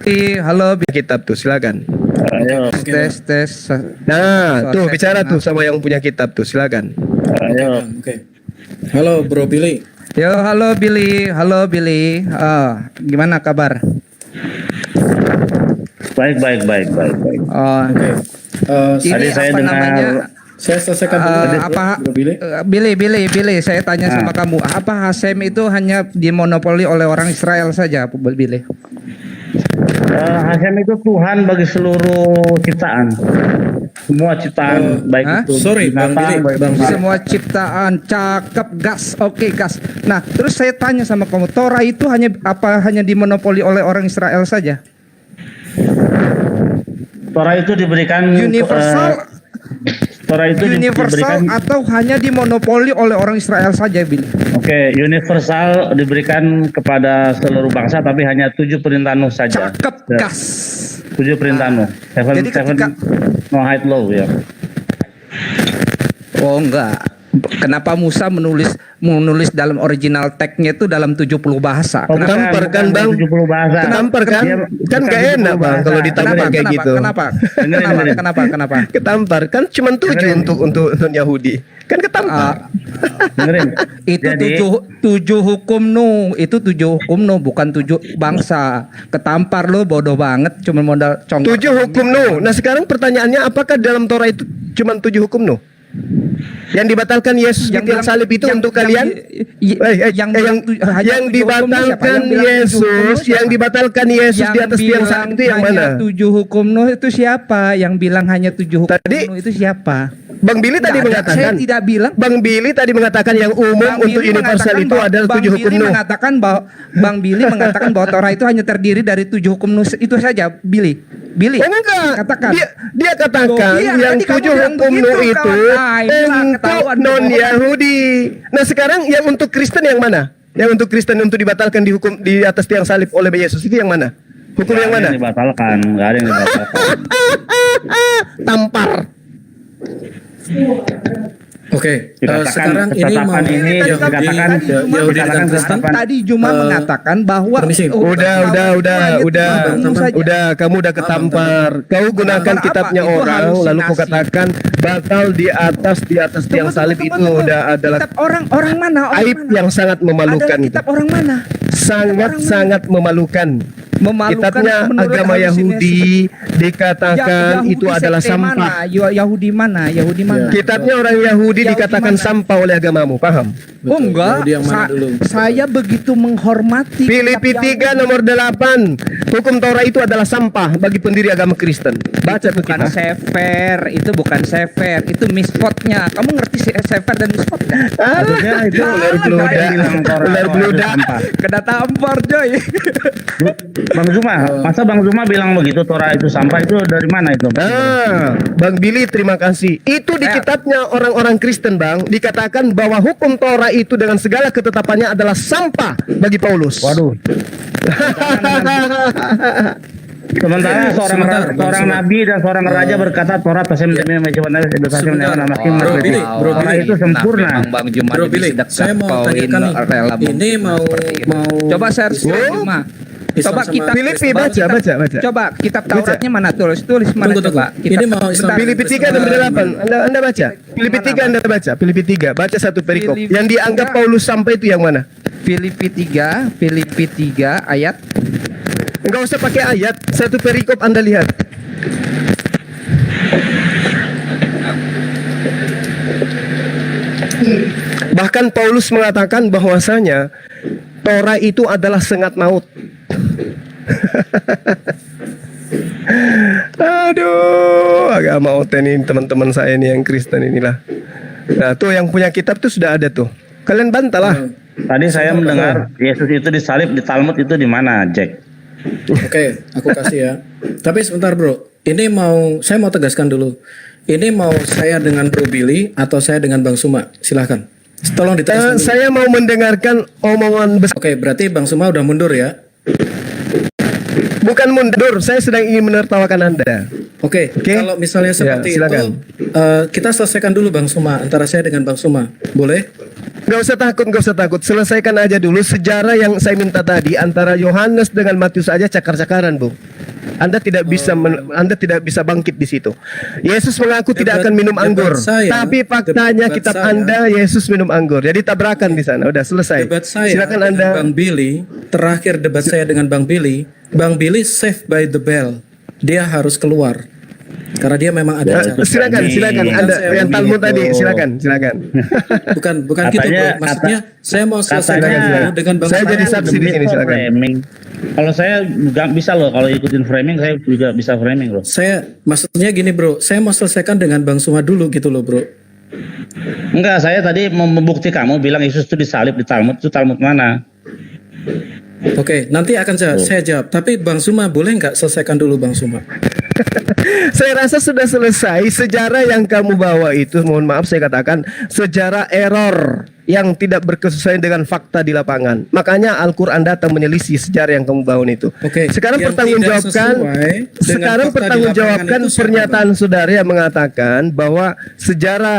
Halo, kitab tuh, silakan. Ayo. Tes. Nah, tuh bicara tuh sama yang punya kitab tuh, silakan. Ayo. Oke. Halo, Bro Billy. Yo, halo Billy. Gimana kabar? Baik. Oh, Oke. ini Tadi saya apa dengar namanya? Saya selesaikan dulu, Bro Billy. Billy, saya tanya sama kamu, apa Hasem itu hanya dimonopoli oleh orang Israel saja, Billy? Hasem itu Tuhan bagi seluruh ciptaan. Semua ciptaan baik Hah? itu Sorry, Bang binatang, Billy, baik Bang itu- Semua ciptaan, cakep, gas, oke gas. Nah, terus saya tanya sama kamu, Torah itu hanya dimonopoli oleh orang Israel saja? Torah itu diberikan Universal, Torah itu universal diberikan atau hanya dimonopoli oleh orang Israel saja, Billy? Oke, universal diberikan kepada seluruh bangsa tapi hanya 7 perintah Nuh saja. Cakep, Ya, gas. 7 perintah Nuh. Jadi ketika- no height low ya. Oh enggak. Kenapa Musa menulis dalam original tag-nya itu dalam 70 bahasa? Oh, Kenapa? Tampar kan, Bang? 70 bahasa. Ketampar kan? Dia- Kan bukan gak 70 enak, Bang, bahasa. kalau ditampar kayak gitu. Kenapa? Dengerin. Kenapa? Ketampar kan cuma 7 untuk non Yahudi. Kan ketampar. Dengerin. Itu Jadi, tujuh hukum Nuh, bukan 7 bangsa. Ketampar lo bodoh banget, cuma modal congkak. 7 hukum Nuh. Nah, sekarang pertanyaannya, apakah dalam Torah itu cuma 7 hukum Nuh? Yang dibatalkan Yesus di tiang salib itu untuk kalian? Yang dibatalkan Yesus, yang dibatalkan Yesus di atas tiang salib itu yang mana? 7 hukum Nuh itu siapa? Yang bilang hanya 7 hukum Tadi- Nuh itu siapa? Bang Billy tadi Nggak ada, mengatakan. saya tidak bilang. Bang Billy tadi mengatakan yang umum Bang untuk Billy universal mengatakan itu adalah 7 hukum Nuh. Bang Billy mengatakan bahwa Torah itu hanya terdiri dari 7 hukum Nuh itu saja, Billy. Oh enggak. Katakan. Dia katakan Iya, yang tadi kamu 7 bilang hukum begitu, Nuh itu kawan. Inilah untuk ketahuan non Yahudi. Nah, sekarang yang untuk Kristen yang mana? Yang untuk Kristen untuk dibatalkan di atas tiang salib oleh Yesus itu yang mana? Hukum yang mana? Nggak ada yang dibatalkan. Tampar. Oke. Dikatakan Sekarang ini ketetapan mau ini Yahudi, dikatakan Yahudi dengan Kristen. Tadi Juma mengatakan bahwa permisi. Udah, kamu udah ketampar. Kau gunakan Ketampar kitabnya apa? Itu orang, lalu kau halusinasi. katakan batal di atas tiang salib itu udah adalah kitab orang mana? aib yang sangat memalukan. Adalah kitab orang mana? Sangat memalukan. Kitabnya menurut agama halusinasi. Yahudi dikatakan Yahudi itu adalah sekte sampah. mana? Yahudi mana? Kitabnya orang Yahudi Yahudi dikatakan mana? sampah oleh agamamu, paham? Betul. Oh enggak, Yahudi yang mana dulu? saya begitu menghormati Filipi kitab 3 nomor 8. Hukum Torah itu adalah sampah bagi pendiri agama Kristen. Baca tuh bukan kita. sefer, itu bukan sefer, itu mispotnya. Kamu ngerti sefer dan mispot nggak? Maksudnya itu Ular beludak. Ular beludak. Kena tampar coy. Bang Zuma, masa Bang Zuma bilang begitu Torah itu sampah itu dari mana itu? Bang Billy, terima kasih. Itu di kitabnya orang-orang Kristen, Bang, dikatakan bahwa hukum Torah itu dengan segala ketetapannya adalah sampah bagi Paulus. Waduh. Sementara seorang nabi dan seorang raja berkata Torah tasem demi mejawan Bro Billy, Torah itu sempurna. Bang Juma Bro Billy, saya mau tanyakan nih. Ini mau Coba share Juma. Coba Islam kitab sama- Filipi, baca. Coba kitab Tauratnya mana? Tulis mana Tunggu. coba. Ini mau Islam. Filipi 3 nomor 8. Anda baca. Filipi 3 Anda baca. Filipi 3, baca satu perikop. Filipi Yang dianggap 3. Paulus sampai itu yang mana? Filipi 3 ayat. Enggak usah pakai ayat, satu perikop Anda lihat. Bahkan Paulus mengatakan bahwasanya Torah itu adalah sengat maut. Aduh, agama oten ini teman-teman saya ini yang Kristen inilah. Nah, tuh yang punya kitab tuh sudah ada tuh. Kalian bantah lah. Tadi saya mendengar Yesus itu disalib di Talmud itu di mana, Jack? Oke, aku kasih ya. Tapi sebentar bro, ini saya mau tegaskan dulu. Ini mau saya dengan Bro Billy atau saya dengan Bang Suma? Silahkan. Tolong ditegaskan dulu. Saya mau mendengarkan omongan besar. Oke, berarti Bang Suma udah mundur ya? Bukan mundur, saya sedang ingin menertawakan Anda. Oke, kalau misalnya seperti itu, silakan. kita selesaikan dulu Bang Suma, antara saya dengan Bang Suma. Boleh? Gak usah takut. Selesaikan aja dulu sejarah yang saya minta tadi antara Yohanes dengan Matius aja cakar-cakaran, Bu. Anda tidak bisa Anda tidak bisa bangkit di situ. Yesus mengaku tidak akan minum debat anggur, saya- tapi faktanya debat kitab saya- Anda Yesus minum anggur. Jadi tabrakan di sana. Udah selesai. Debat saya Silakan dengan Anda. Bang Billy, terakhir debat saya dengan Bang Billy saved by the bell. Dia harus keluar. Karena dia memang ada acara. Silakan Anda Saya yang Talmud memilih tadi, itu. silakan. Bukan gitu bro. Maksudnya saya mau selesaikan dulu dengan Bang Saya jadi Billy. saksi di sini, silakan. Framing. Kalau saya nggak bisa loh, kalau ikutin framing saya juga bisa framing loh. Saya maksudnya gini bro, saya mau selesaikan dengan Bang Suma dulu gitu loh bro. Enggak, saya tadi mau membukti kamu bilang Yesus itu disalib di Talmud, itu Talmud mana? Oke, nanti akan saya jawab. Tapi Bang Suma boleh nggak selesaikan dulu Bang Suma? Saya rasa sudah selesai. Sejarah yang kamu bawa itu, mohon maaf saya katakan, sejarah error yang tidak berkesesuaian dengan fakta di lapangan. Makanya Al-Quran datang menyelisih sejarah yang kamu bawa itu. Oke, Sekarang yang pertanggungjawabkan, tidak sesuai dengan sekarang fakta di pertanggungjawabkan lapangan itu siapa, pernyataan saudara yang mengatakan bahwa sejarah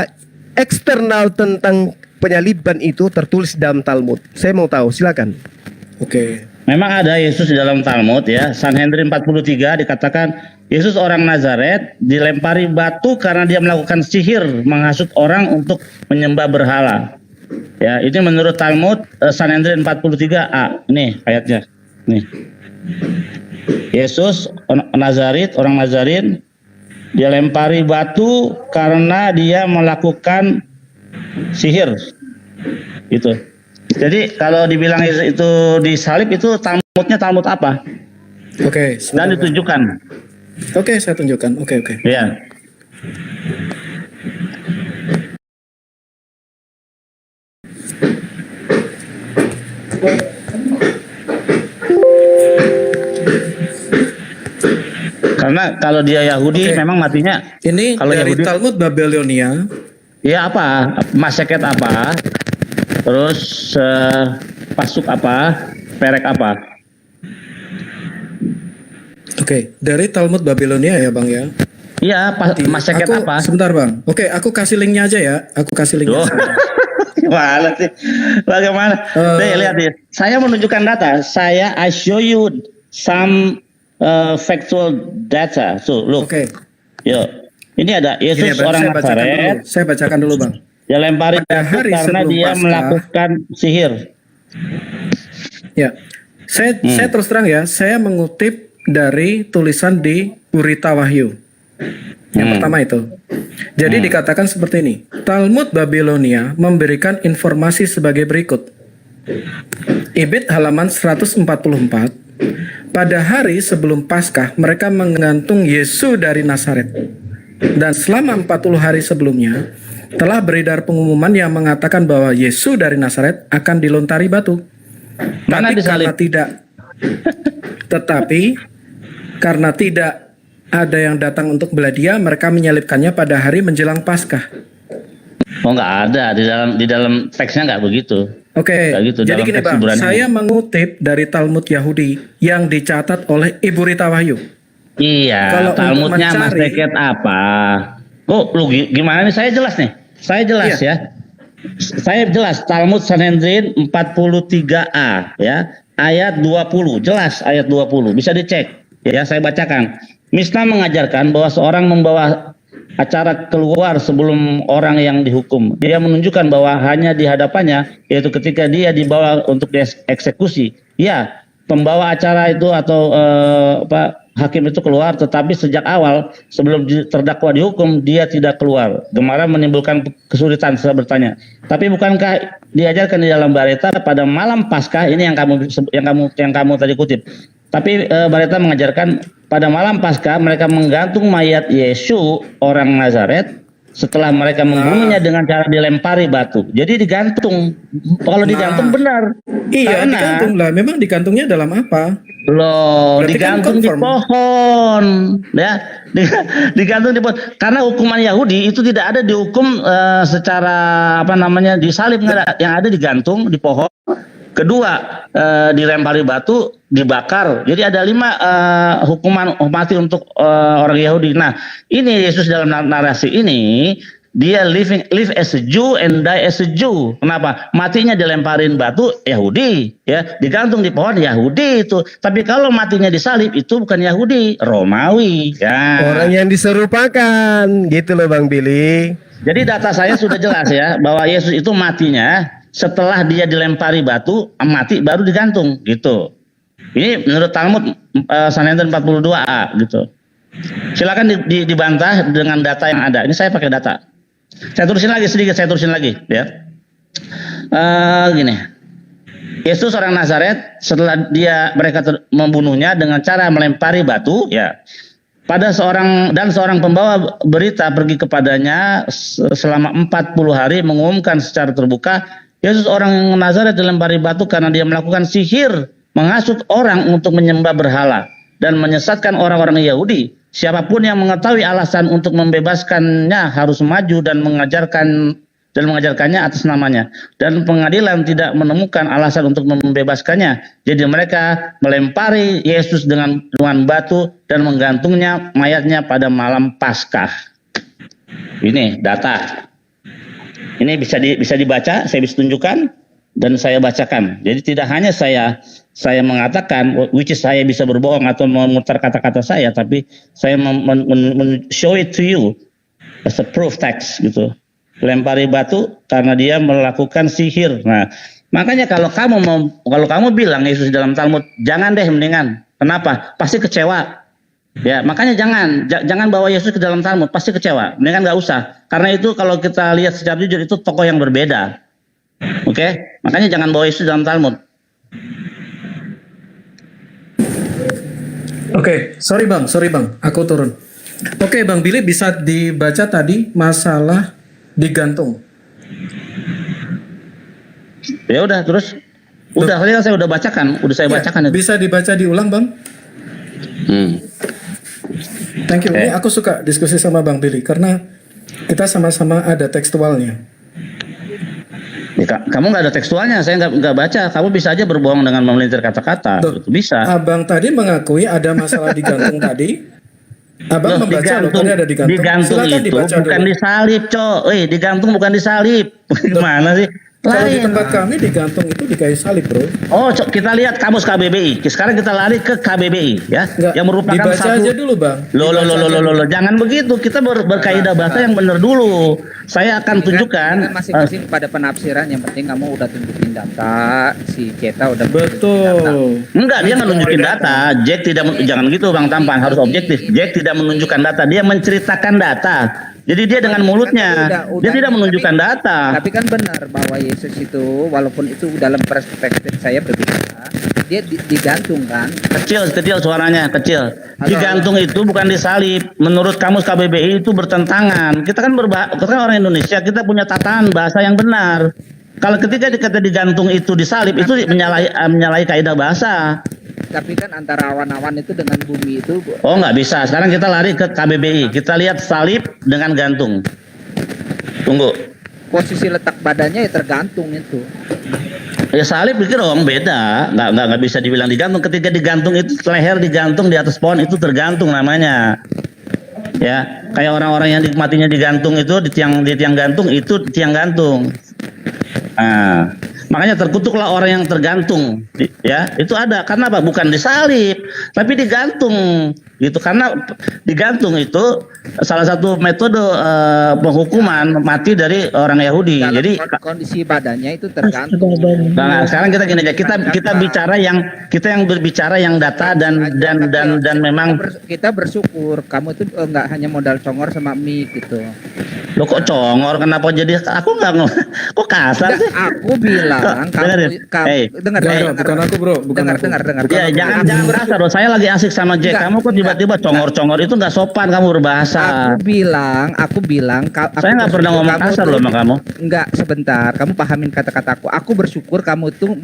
eksternal tentang penyaliban itu tertulis dalam Talmud. Saya mau tahu, silakan. Oke. Memang ada Yesus di dalam Talmud ya. Sanhedrin 43 dikatakan Yesus orang Nazaret dilempari batu karena dia melakukan sihir, menghasut orang untuk menyembah berhala. Ya, ini menurut Talmud Sanhedrin 43a. Nih ayatnya. Nih. Yesus Nazaret, orang Nazarin dia lempari batu karena dia melakukan sihir. Itu. Jadi kalau dibilang itu disalib itu Talmudnya Talmud apa? Oke. Dan sebentar, Bang. ditunjukkan. Oke, saya tunjukkan. Oke. Ya. Karena kalau dia Yahudi Oke. memang matinya Ini kalau dari Yahudi Talmud Babilonia. ya apa? Maseket apa? Terus pasuk apa? Perek apa? Oke, dari Talmud Babilonia ya Bang ya. Iya, maseket Aku apa? sebentar Bang. Oke, aku kasih linknya aja ya. Aku kasih linknya. Duh. Gimana sih? Bagaimana? Nih, lihat ya. Saya menunjukkan data. I show you some factual data. So, look. Oke. Yuk. Ini ada Gini Yesus ya, Bang, orang saya bacakan dulu. Nazaret. Saya bacakan dulu Bang. Dia lempari Pada batu hari karena sebelum dia Paskah. melakukan sihir. Ya. Saya terus terang ya, saya mengutip dari tulisan di Berita Wahyu. Yang pertama itu. Jadi dikatakan seperti ini. Talmud Babilonia memberikan informasi sebagai berikut. Ibid halaman 144. Pada hari sebelum Paskah, mereka menggantung Yesus dari Nazaret. Dan selama 40 hari sebelumnya, telah beredar pengumuman yang mengatakan bahwa Yesus dari Nazaret akan dilontari batu. Mana disalib? Tetapi karena tidak ada yang datang untuk belah dia, mereka menyalibkannya pada hari menjelang Paskah. Oh, nggak ada di dalam teksnya nggak begitu. Oke, Kayak gitu, jadi dalam gini teks Bang, Ibrani. saya mengutip dari Talmud Yahudi yang dicatat oleh Ibu Rita Wahyu. Iya, Kalau untuk Talmudnya mencari- Maseket apa? Oh, lu gimana nih? Saya jelas nih. Saya jelas Iya. ya. Saya jelas Talmud Sanhedrin 43a ya, ayat 20. Jelas ayat 20. Bisa dicek. Ya, saya bacakan. Misna mengajarkan bahwa seorang membawa acara keluar sebelum orang yang dihukum. Dia menunjukkan bahwa hanya di hadapannya, yaitu ketika dia dibawa untuk dieksekusi. Ya, pembawa acara itu atau hakim itu keluar, tetapi sejak awal sebelum terdakwa dihukum dia tidak keluar. Gemara menimbulkan kesulitan. Saya bertanya, tapi bukankah diajarkan di dalam Bareta pada malam Paskah? Ini yang kamu tadi kutip. Tapi Bareta mengajarkan pada malam Paskah mereka menggantung mayat Yesus orang Nazaret setelah mereka membunuhnya dengan cara dilempari batu. Jadi digantung. Kalau digantung benar. Iya, Karena- digantung lah. Memang digantungnya dalam apa? Loh, Berarti kan digantung di confirm. pohon, ya, digantung di pohon. Karena hukuman Yahudi itu tidak ada dihukum secara apa namanya disalib, nggak ada. Yang ada digantung di pohon. Kedua, dilempari batu, dibakar. Jadi ada 5 hukuman mati untuk orang Yahudi. Nah, ini Yesus dalam narasi ini dia live as a Jew and die as a Jew. Kenapa? Matinya dilemparin batu Yahudi, ya, digantung di pohon Yahudi itu. Tapi kalau matinya disalib itu bukan Yahudi, Romawi. Ya. Orang yang diserupakan, gitu loh Bang Billy. Jadi data saya sudah jelas ya bahwa Yesus itu matinya setelah dia dilempari batu, mati baru digantung gitu. Ini menurut Talmud Sanhedrin 42a gitu. Silakan dibantah dengan data yang ada. Ini saya pakai data. Saya terusin lagi sedikit, ya. Gini. Yesus orang Nazaret setelah mereka membunuhnya dengan cara melempari batu, ya. Pada seorang pembawa berita pergi kepadanya selama 40 hari mengumumkan secara terbuka, Yesus orang Nazaret dilempari batu karena dia melakukan sihir, menghasut orang untuk menyembah berhala dan menyesatkan orang-orang Yahudi. Siapapun yang mengetahui alasan untuk membebaskannya harus maju dan mengajarkannya atas namanya. Dan pengadilan tidak menemukan alasan untuk membebaskannya. Jadi mereka melempari Yesus dengan batu dan menggantungnya mayatnya pada malam Paskah. Ini data. Ini bisa dibaca, saya bisa tunjukkan dan saya bacakan. Jadi tidak hanya saya mengatakan, which is saya bisa berbohong atau memutar kata-kata saya, tapi saya show it to you as a proof text gitu. Lempari batu karena dia melakukan sihir. Nah, makanya kalau kamu bilang Yesus dalam Talmud, jangan deh mendingan. Kenapa? Pasti kecewa. Ya, makanya jangan bawa Yesus ke dalam Talmud, pasti kecewa. Mendingan nggak usah. Karena itu kalau kita lihat secara jujur itu tokoh yang berbeda. Oke? Makanya jangan bawa Yesus dalam Talmud. Oke, sorry bang, aku turun. Oke Bang Billy, bisa dibaca tadi masalah digantung. Ya udah, terus tadi saya udah bacakan, bacakan itu. Bisa dibaca diulang Bang? Thank you. Ini aku suka diskusi sama Bang Billy karena kita sama-sama ada tekstualnya. Ya, kamu nggak ada tekstualnya, saya nggak baca. Kamu bisa aja berbohong dengan memelintir kata-kata. Itu bisa. Abang tadi mengakui ada masalah digantung tadi. Abang membaca loh, tadi ada digantung. Digantung itu bukan disalib, digantung bukan disalib. Gimana sih? Kalau di tempat kami digantung itu dikasih salib, bro. Oh, kita lihat kamus KBBI. Sekarang kita lari ke KBBI, ya. Nggak, yang merupakan dibaca aja dulu, Bang. Loh, jangan begitu. Kita berkaidah bahasa yang benar dulu. Saya akan tunjukkan. Masing-masing pada penafsiran. Yang penting kamu udah tunjukin data. Si Ceta udah betul. Enggak, dia nggak nunjukin data. Jack jangan gitu, Bang Tampan. Harus objektif. Jack tidak menunjukkan data. Dia menceritakan data. Jadi dia dengan mulutnya, dia tidak menunjukkan data. Tapi kan benar bahwa Yesus itu, walaupun itu dalam perspektif saya berbicara, dia digantung kan. Kecil suaranya, kecil. Digantung itu bukan disalib. Menurut kamus KBBI itu bertentangan. Kita kan orang Indonesia, kita punya tatanan bahasa yang benar. Kalau ketika dikata digantung itu disalib, itu menyalahi kaidah bahasa. Tapi kan antara awan-awan itu dengan bumi itu. Oh, nggak bisa. Sekarang kita lari ke KBBI. Kita lihat salib dengan gantung. Tunggu. Posisi letak badannya ya tergantung itu. Ya salib pikir orang beda. Nggak bisa dibilang digantung. Ketika digantung itu leher digantung di atas pohon itu tergantung namanya. Ya, kayak orang-orang yang matinya digantung itu di tiang gantung itu tiang gantung. Nah, makanya terkutuklah orang yang tergantung, ya itu ada. Karena apa? Bukan disalib, tapi digantung, gitu. Karena digantung itu salah satu metode penghukuman mati dari orang Yahudi. Dalam jadi kondisi badannya itu tergantung. Nah, sekarang kita gini aja, kita berbicara yang data dan memang kita bersyukur kamu itu nggak hanya modal congor sama mie gitu. Lo kok congor? Kenapa jadi aku nggak kok kasar sih? Aku bilang dengar bukan aku bro, dengar. Ya, jangan berasa loh. Saya lagi asik sama Jack. Kamu kok tiba-tiba congor-congor itu nggak sopan kamu berbahasa. Aku bilang. Saya nggak pernah ngomong kasar loh sama kamu. Enggak, sebentar. Kamu pahamin kata-kataku. Aku bersyukur kamu itu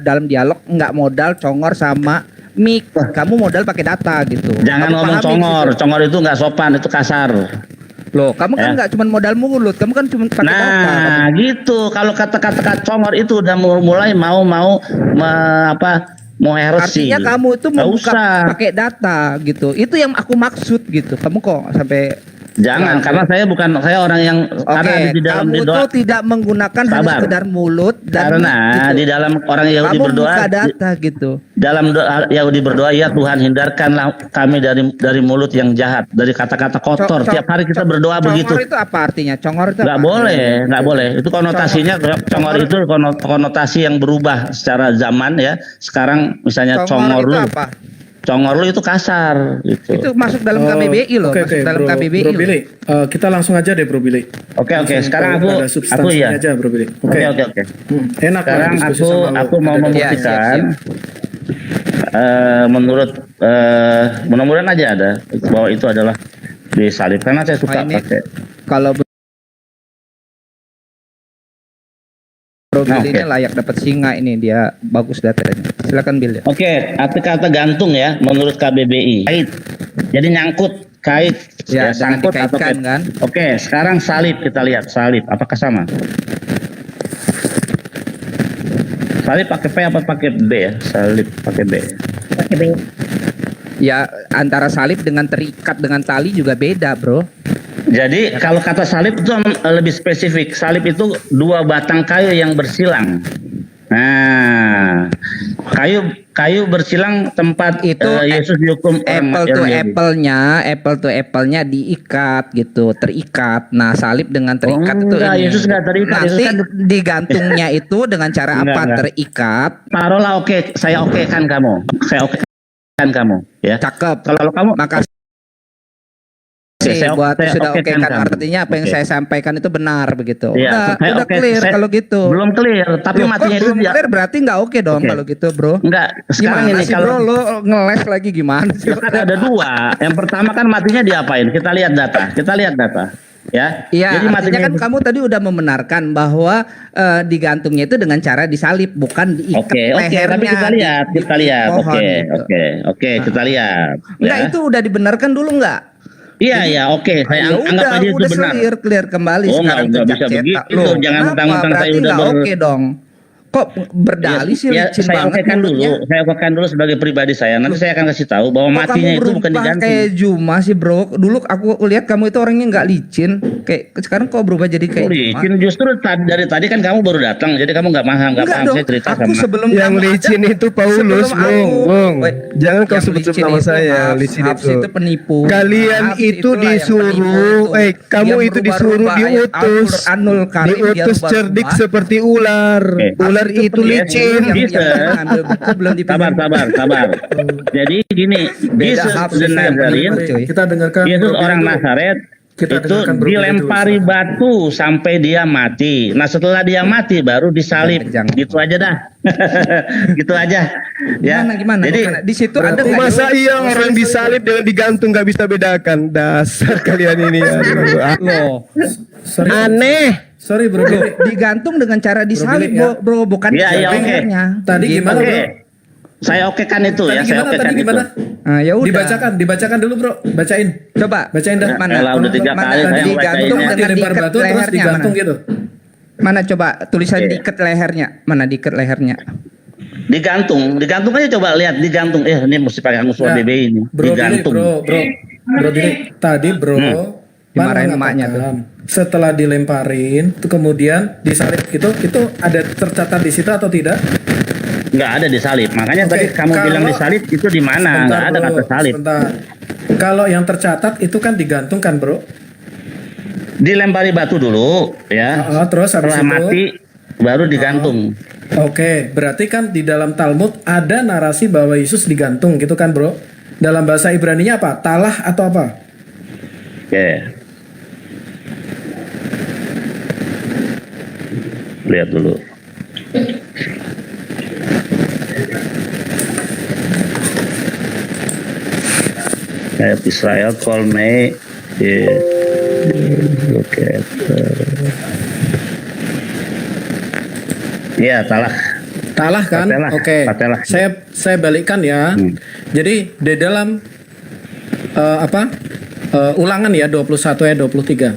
dalam dialog nggak modal congor sama mic. Kamu modal pakai data gitu. Jangan kamu ngomong congor. Congor itu nggak sopan, itu kasar. Loh, kamu kan nggak cuma modal mulut, kamu kan cuma pakai data. Nah, gitu. Kalau kata-kata congor itu udah mulai mau heresy. Artinya kamu itu mau pakai data gitu. Itu yang aku maksud gitu. Kamu kok sampai Jangan, karena saya orang yang karena di dalam kamu doa tuh tidak menggunakan hanya Sabar. sekedar mulut dan karena gitu. di dalam orang Yahudi Kamu berdoa buka data gitu. dalam doa Yahudi berdoa, ya Tuhan hindarkanlah kami dari mulut yang jahat, dari kata-kata kotor. Tiap hari kita berdoa begitu. Congor itu apa artinya? Congor itu Nggak apa? boleh, nggak boleh. Itu konotasinya congor itu konotasi yang berubah secara zaman ya. Sekarang misalnya congor itu lu, apa? congor lu itu kasar gitu. Itu masuk dalam KBBI loh, Oke, masuk dalam Bro, KBBI. Bro loh. Billy, kita langsung aja deh Bro Billy. Oke, Langsung sekarang pada aku substansinya ya. aja Bro Billy. Oke. Enak lah Sekarang diskusi sama lo. aku mau Ada- membuktikan. Menurut mudah-mudahan aja ada bahwa itu adalah disalib, karena saya suka ini pakai. Kalau Bro Nah, Billy ini layak dapat singa, ini dia bagus datanya. Silakan Bill ya. Oke, arti kata gantung ya menurut KBBI. Kait. Jadi nyangkut, kait, Ya, dengan sangkut atau dikaitkan, kait. kan? Oke, sekarang salib, kita lihat salib apakah sama? Salib pakai P apa pakai B ya? Salib pakai B. Pakai B. Ya, antara salib dengan terikat dengan tali juga beda, Bro. Jadi kalau kata salib itu lebih spesifik. Salib itu dua batang kayu yang bersilang. Nah, kayu bersilang tempat Itu Yesus dihukum apple to apple-nya diikat gitu, terikat. Nah, salib dengan terikat itu enggak, ini. Yesus enggak terikat. Nanti Yesus kan digantungnya itu dengan cara apa? Enggak. Terikat. taruhlah saya okekan kamu. Saya okekan kamu ya. Cakep. Kalau kamu Makasih saya buat sudah okekan okekan, kamu. artinya apa yang Oke. saya sampaikan itu benar begitu. Iya, Udah clear kalau gitu. Belum clear, tapi Loh, matinya kok itu belum clear berarti nggak oke dong Oke. kalau gitu, Bro. enggak. Sekarang Gimana ini sih, kalau Bro, lo ngeles lagi gimana sih? kan ada dua. Yang pertama kan matinya diapain? Kita lihat data. Ya. Iya, Jadi artinya matinya kan kamu tadi udah membenarkan bahwa digantungnya itu dengan cara disalib, bukan diikat Oke, lehernya. tapi kita lihat. di pohon gitu. Oke, kita lihat. Enggak, Ya. itu udah dibenarkan dulu enggak? Iya, oke. Saya Ya anggap aja itu udah benar. clear kembali Oh, sekarang enggak bisa cetak. begitu. Loh, Jangan kenapa? mentang-mentang saya Berarti udah nggak oke dong. Kok berdalih sih, Ya, licin saya banget okekan mulutnya. dulu. Saya okekan dulu sebagai pribadi saya. Nanti saya akan kasih tahu bahwa Kok matinya kamu itu bukan berubah digantung. kayak Juma sih, Bro? Dulu aku lihat kamu itu orangnya nggak licin. Kayak sekarang kok berubah jadi kayak Juma? Licin justru dari tadi kan kamu baru datang, jadi kamu nggak paham Enggak saya dong. cerita Aku sama. sebelum Yang kamu licin ada- itu Paulus, sebelum Bung. Wait, Jangan kau yang sebut-sebut licin nama itu saya, Hafs. licin Hafs itu. itu penipu. Kalian Hafs itu itulah yang disuruh, penipu itu. kamu Dia itu disuruh berubah-ubah ayat diutus, Al-Qur'anul Karim, dia diutus rubah-rubah. cerdik seperti ular. Oke. Ular Hafs itu penipu licin. yang Bisa. ngambil buku belum dipinjam. Sabar. Jadi gini, Beda Yesus Hafs the itu yang Nazarene, penipu, cuy. Kita dengarkan Yesus Bro Billy orang dulu. Nazaret Kita itu dengarkan Bro Billy dilempari dulu. batu sampai dia mati. Nah setelah dia mati baru disalib. Jangan. Gitu aja dah. Gitu aja. Ya. Gimana? Jadi Di situ ada nggak? Masa iya orang disalib dengan digantung nggak bisa bedakan? Dasar kalian ini. Aduh. Loh, Sorry, Aneh. sorry Bro Billy. digantung dengan cara disalib, Billy, ya. bro, bukan Iya, iya, oke. lehernya. Tadi Gitu. gimana, Oke. Bro? Saya okekan itu ya, saya okekan Tadi itu. gimana? Nah, ya udah. Dibacakan dulu Bro, bacain. Coba. Bacain dah. Mana? Elah, udah 3 Mana? kali saya Digantung bacainnya. dengan Dilempar diikat batu terus lehernya. digantung Mana? gitu. Mana coba tulisan Oke. diikat lehernya? Mana diikat lehernya? Digantung aja coba lihat digantung. Ini mesti pakai kamus Ya, BBI ini. Bro Billy, Digantung. Bro Billy, tadi Bro Dimarahin Pan emaknya tuh. mengatakan, setelah dilemparin, itu kemudian disalib itu ada tercatat di situ atau tidak? Nggak ada disalib. Makanya Oke, tadi kamu kalau- bilang disalib itu di mana? Sebentar, Nggak ada Bro, kata salib. sebentar. Kalau yang tercatat itu kan digantung kan Bro? Dilempari batu dulu ya. Terus habis Setelah itu mati baru digantung. Oke, berarti kan di dalam Talmud ada narasi bahwa Yesus digantung gitu kan Bro? Dalam bahasa Ibraninya apa? Talah atau apa? Oke. Lihat dulu. Israel call me. Look at. Iya, talah. Talah kan? Patelah, Oke. patelah. Saya balikkan ya. Jadi di dalam Ulangan ya 21 ayat 23.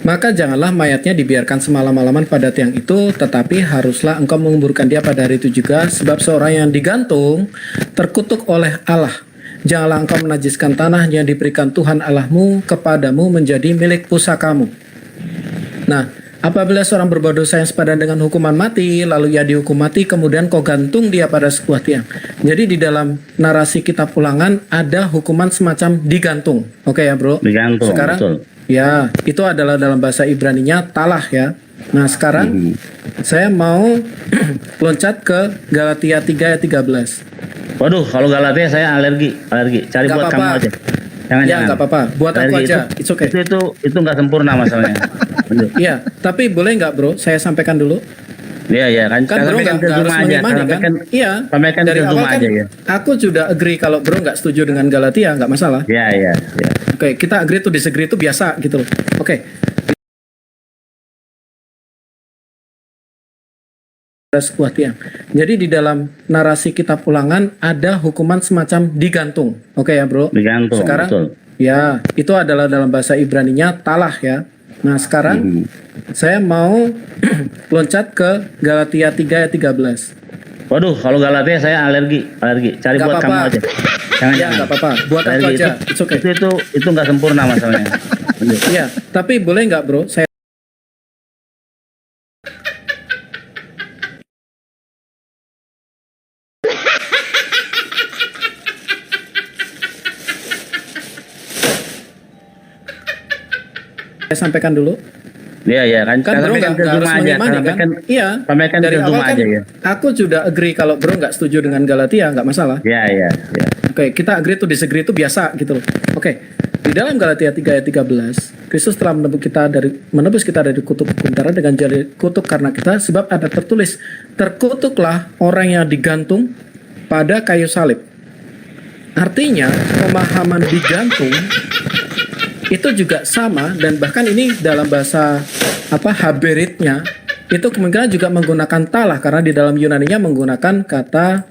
Maka janganlah mayatnya dibiarkan semalam-malaman pada tiang itu, tetapi haruslah engkau menguburkan dia pada hari itu juga, sebab seorang yang digantung terkutuk oleh Allah. Janganlah engkau menajiskan tanah yang diberikan Tuhan Allahmu kepadamu menjadi milik pusakamu. Nah, apabila seorang berbuat dosa yang sepadan dengan hukuman mati, lalu ia dihukum mati, kemudian kau gantung dia pada sebuah tiang. Jadi di dalam narasi kitab Ulangan ada hukuman semacam digantung. Oke ya bro? Digantung, sekarang, betul. ya, itu adalah dalam bahasa Ibraninya talah ya. Nah sekarang saya mau loncat ke Galatia 3 ayat 13. Waduh, kalau Galatia saya alergi. Cari Nggak buat apa-apa. kamu aja. Jangan. Ya nggak apa-apa, buat aku Alergi aja. It's okay. Itu nggak sempurna masalahnya. Betul. Iya, tapi boleh nggak bro? Saya sampaikan dulu. Iya kan. Kan bro nggak harus mengimani kan? Iya. Sampaikan Dari ke awal Zuma kan aja ya. aku sudah agree kalau bro nggak setuju dengan Galatia, nggak masalah. Iya. Oke, kita agree to disagree itu biasa gitu loh. Oke. Ada sebuah tiang. Jadi di dalam narasi kitab Ulangan ada hukuman semacam digantung. Oke ya bro? Digantung, Sekarang, betul. ya itu adalah dalam bahasa Ibraninya talah ya. Nah sekarang saya mau loncat ke Galatia 3 ayat 13. Waduh, kalau Galatia saya alergi. Cari Nggak buat kamu apa-apa. aja. Jangan. Ya nggak apa-apa, buat aku Alergi. aja. It's okay. Itu nggak sempurna masalahnya. Betul. Iya, tapi boleh nggak bro? Saya sampaikan dulu. Iya kan. Kan bro Sampaikan nggak ke harus Zuma aja. mengimani kan? Iya. Sampaikan Dari ke awal Zuma kan aja ya. aku sudah agree kalau bro nggak setuju dengan Galatia, nggak masalah. Iya. Oke, kita agree to disagree itu biasa gitu loh. Oke, di dalam Galatia 3 ayat 13, Kristus telah menebus kita dari kutuk hukum Taurat dengan jari kutuk karena kita, sebab ada tertulis, terkutuklah orang yang digantung pada kayu salib. Artinya, pemahaman digantung itu juga sama, dan bahkan ini dalam bahasa Haberitnya itu kemungkinan juga menggunakan talah, karena di dalam Yunaninya menggunakan kata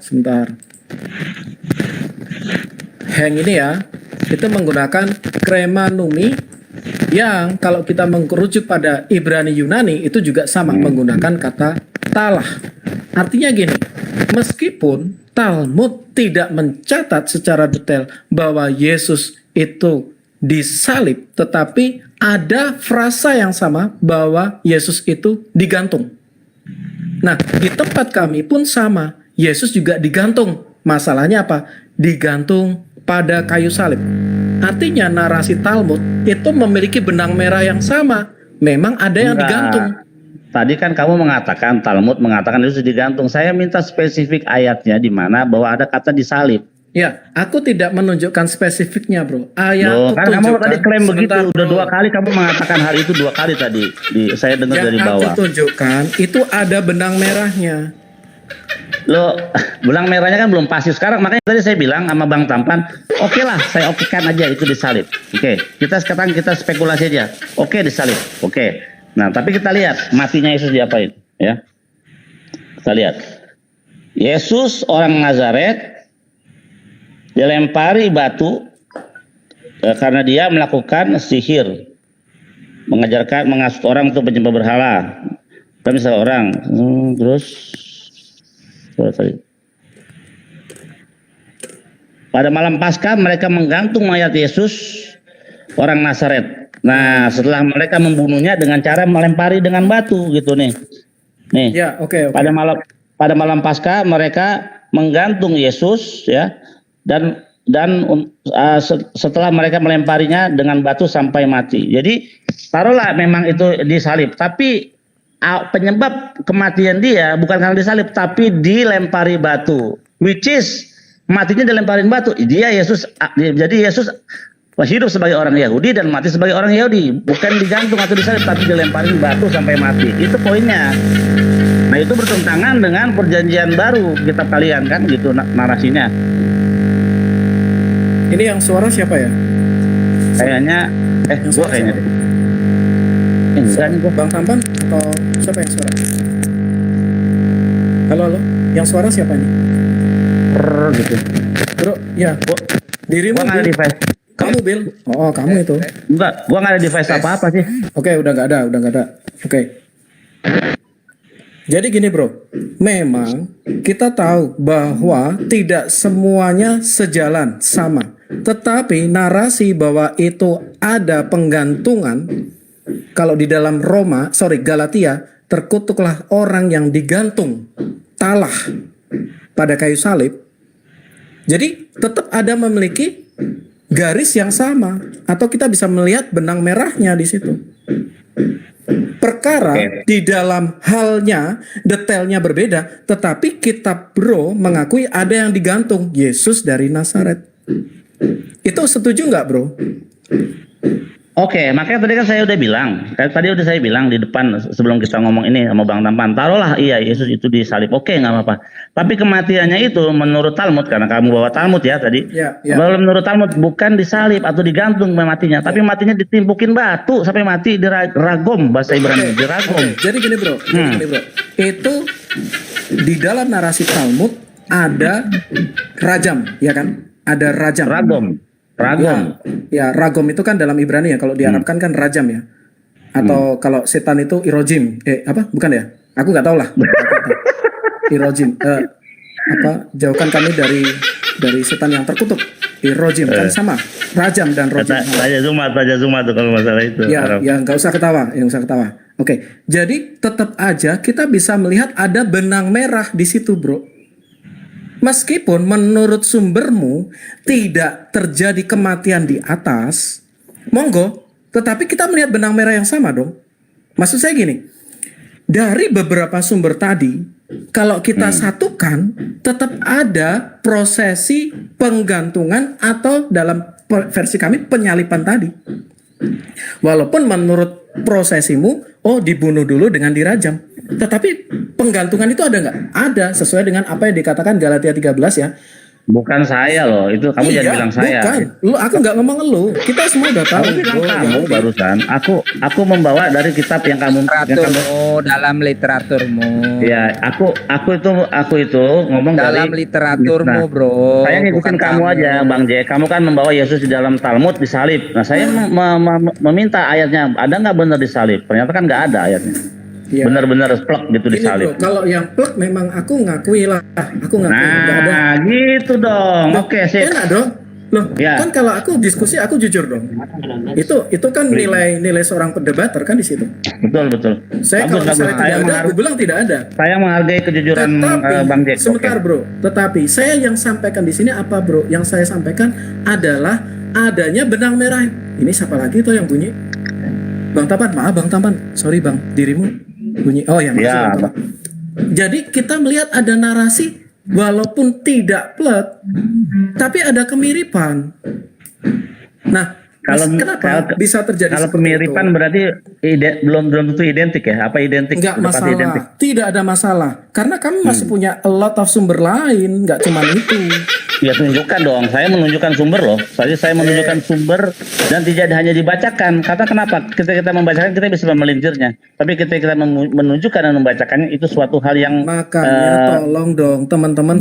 hang ini ya, itu menggunakan kremanumi, yang kalau kita merujuk pada Ibrani Yunani itu juga sama menggunakan kata talah. Artinya gini, meskipun Talmud tidak mencatat secara detail bahwa Yesus itu disalib, tetapi ada frasa yang sama bahwa Yesus itu digantung. Nah, di tempat kami pun sama, Yesus juga digantung. Masalahnya apa? Digantung pada kayu salib. Artinya narasi Talmud itu memiliki benang merah yang sama. Memang ada yang Enggak. digantung. Tadi kan kamu mengatakan, Talmud mengatakan Yesus digantung. Saya minta spesifik ayatnya di mana bahwa ada kata disalib. Ya, aku tidak menunjukkan spesifiknya, bro. Loh, kan kamu tadi klaim begitu. Sebentar, Udah bro. 2 kali kamu mengatakan hal itu 2 kali tadi. Saya dengar dari Yang bawah. aku tunjukkan itu ada benang merahnya. Lo benang merahnya kan belum pasti sekarang, makanya tadi saya bilang sama Bang Tampan, oke lah, saya okekan aja itu disalib. Oke, sekarang kita spekulasi aja. Oke, disalib. Oke. Nah, tapi kita lihat matinya Yesus diapain, ya? Kita lihat. Yesus orang Nazaret dilempari batu karena dia melakukan sihir, mengasut orang untuk menyembah berhala. Tapi seorang terus pada malam Paskah mereka menggantung mayat Yesus orang Nazaret. Nah, setelah mereka membunuhnya dengan cara melempari dengan batu gitu nih. Ya, oke. Pada malam Paskah mereka menggantung Yesus ya, dan setelah mereka melemparinya dengan batu sampai mati. Jadi taruhlah memang itu disalib, tapi penyebab kematian dia bukan karena disalib, tapi dilempari batu, which is matinya dilemparin batu. Jadi Yesus hidup sebagai orang Yahudi dan mati sebagai orang Yahudi, bukan digantung atau disalib, tapi dilemparin batu sampai mati. Itu poinnya. Nah, itu bertentangan dengan perjanjian baru kitab kalian kan, gitu narasinya. Ini yang suara siapa ya? Kayaknya gua kayaknya deh. Enggak nih gua. Bang Tampan atau siapa yang suara? Halo, yang suara siapa nih? Gitu. Bro, ya. Dirimu, Gua nggak ada Bill. device. Kamu, Bill. Oh, kamu itu. Enggak, gua nggak ada device apa-apa sih. Oke, udah nggak ada. Oke. Jadi gini bro, memang kita tahu bahwa tidak semuanya sejalan sama. Tetapi narasi bahwa itu ada penggantungan, kalau di dalam Galatia, terkutuklah orang yang digantung talah pada kayu salib. Jadi tetap ada memiliki garis yang sama, atau kita bisa melihat benang merahnya di situ. Perkara di dalam halnya, detailnya berbeda, tetapi kitab bro mengakui ada yang digantung, Yesus dari Nazaret. Itu setuju nggak bro? Oke, makanya tadi kan saya udah bilang, tadi udah saya bilang di depan sebelum kita ngomong ini sama Bang Tampan, taruhlah iya Yesus itu disalib, oke nggak apa-apa. Tapi kematiannya itu menurut Talmud, karena kamu bawa Talmud ya tadi, menurut Talmud bukan disalib atau digantung matinya, tapi matinya ditimpukin batu sampai mati, diragom, bahasa Ibrani diragom. Jadi gini bro, itu di dalam narasi Talmud ada rajam, ya kan? Ada rajam. Ragom. Ya, ragom itu kan dalam Ibrani ya. Kalau diarabkan kan rajam ya. Atau kalau setan itu irojim. Apa? Bukan ya? Aku nggak tahu lah. Irojim. Jauhkan kami dari setan yang terkutuk. Irojim kan sama. Rajam dan rojim. Raja Zuma tuh kalau masalah itu. Ya nggak usah ketawa. Oke. Jadi tetap aja kita bisa melihat ada benang merah di situ, bro. Meskipun menurut sumbermu tidak terjadi kematian di atas, monggo, tetapi kita melihat benang merah yang sama dong. Maksud saya gini, dari beberapa sumber tadi, kalau kita satukan, tetap ada prosesi penggantungan atau dalam versi kami penyalipan tadi. Walaupun menurut prosesimu, dibunuh dulu dengan dirajam. Tetapi penggantungan itu ada nggak? Ada, sesuai dengan apa yang dikatakan Galatia 13 ya. Bukan saya loh, itu kamu jangan bilang saya. Bukan, aku nggak ngomong lu. Kita semua udah tahu. Kamu barusan, aku membawa dari kitab yang kamu dalam literaturmu. Ya, aku itu ngomong dalam dari literaturmu, bro. Saya ngikutin kamu aja, Bang J. Kamu kan membawa Yesus di dalam Talmud disalib. Nah, saya meminta ayatnya, ada nggak benar disalib? Ternyata kan nggak ada ayatnya. Ya. Benar-benar plek gitu disalib. Bro, kalau yang plek memang aku ngakui lah. Aku ngakui. Nah, gitu dong. Oke, sih. Enak dong. Loh, kan kalau aku diskusi aku jujur dong. Itu kan nilai seorang pendebater kan di situ. Betul. Saya kalau misalnya tidak ada, aku bilang tidak ada. Saya menghargai kejujuran Bang Jack. Sebentar, bro. Tetapi saya yang sampaikan di sini apa, bro? Yang saya sampaikan adalah adanya benang merah. Ini siapa lagi tuh yang bunyi? Bang Tampan, maaf Bang Tampan. Sorry Bang, dirimu bunyi. Oh ya, maksudnya. Jadi kita melihat ada narasi walaupun tidak plek, tapi ada kemiripan. Nah, kenapa bisa terjadi kalau itu? kemiripan berarti belum tentu identik ya? Apa identik? Nggak masalah. Identik? Tidak ada masalah. Karena kami masih punya a lot of sumber lain, nggak cuma itu. Ya tunjukkan dong. Saya menunjukkan sumber loh. Saya menunjukkan sumber dan tidak hanya dibacakan. Karena kenapa? Ketika kita membacakan kita bisa memelintirnya. Tapi ketika kita menunjukkan dan membacakannya itu suatu hal yang makanya tolong dong teman-teman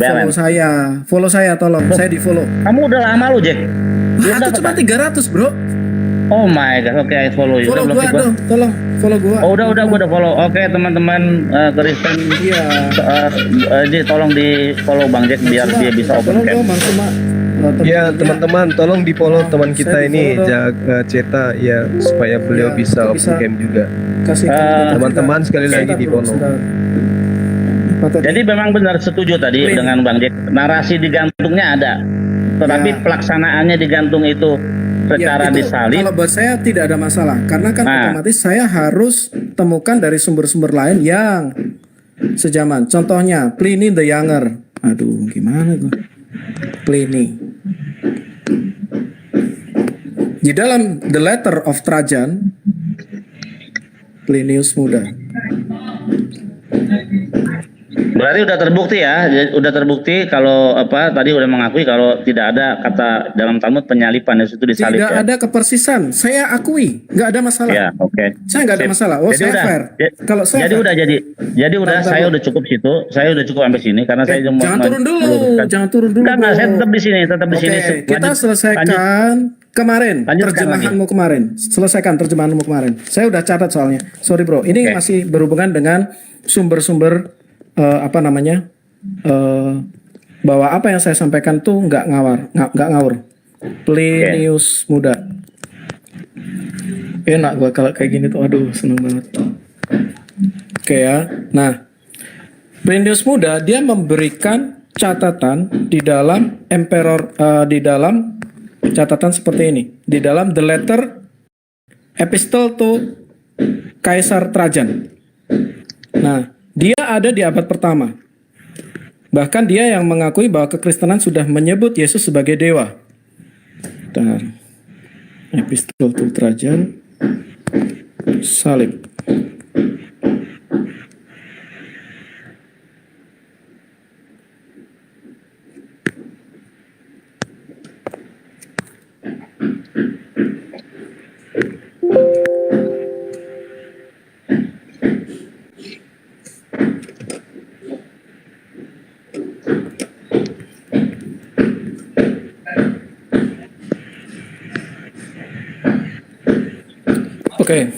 follow saya tolong. Saya di follow. Kamu udah lama lo Jack. Aku cuma 300 bro. Oh my god, oke, I follow you. Follow gua dong, tolong follow gua. Oh udah gua udah follow. Oke teman-teman Kristen, tolong di follow Bang Jack biar dia bisa open cam. Ya teman-teman, tolong di follow teman kita ini Ceta ya supaya beliau bisa open cam juga. Teman-teman sekali lagi di follow. Jadi memang benar setuju tadi dengan Bang Jack. Narasi digantungnya ada, tetapi pelaksanaannya digantung itu secara disalib. Kalau buat saya tidak ada masalah, karena kan otomatis saya harus temukan dari sumber-sumber lain yang sejaman. Contohnya Pliny the Younger. Aduh, gimana tuh? Pliny. Di dalam The Letter of Trajan, Plinius Muda. Berarti udah terbukti ya, udah terbukti kalau apa tadi udah mengakui kalau tidak ada kata dalam Talmud penyalipan, Yesus itu disalib Tidak ya. ada kepersisan. Saya akui, nggak ada masalah. Ya, oke. Saya nggak ada Sip. masalah. Oh, Jadi saya udah, fair. ja- Kalau saya jadi fair. udah jadi udah Bentar, saya Bro. udah cukup situ, saya udah cukup sampai sini karena saya cuma Jangan turun dulu, meluruskan. jangan turun dulu. Enggak, Bro. saya tetap di sini, tetap di Oke, sini. kita Lanjut, selesaikan kemarin Lanjutkan terjemahanmu kemarin. Selesaikan terjemahanmu kemarin. Saya udah catat soalnya. Sorry bro, ini Oke. masih berhubungan dengan sumber-sumber apa namanya bahwa apa yang saya sampaikan tuh nggak ngawur. Plinius muda. Enak gua kalau kayak gini tuh, aduh seneng banget. Oke ya, nah Plinius muda dia memberikan catatan di dalam di dalam catatan seperti ini, di dalam the letter epistle to Kaisar Trajan. Nah, dia ada di abad pertama. Bahkan dia yang mengakui bahwa kekristenan sudah menyebut Yesus sebagai dewa. Bentar. Epistle to Trajan, salib. Oke.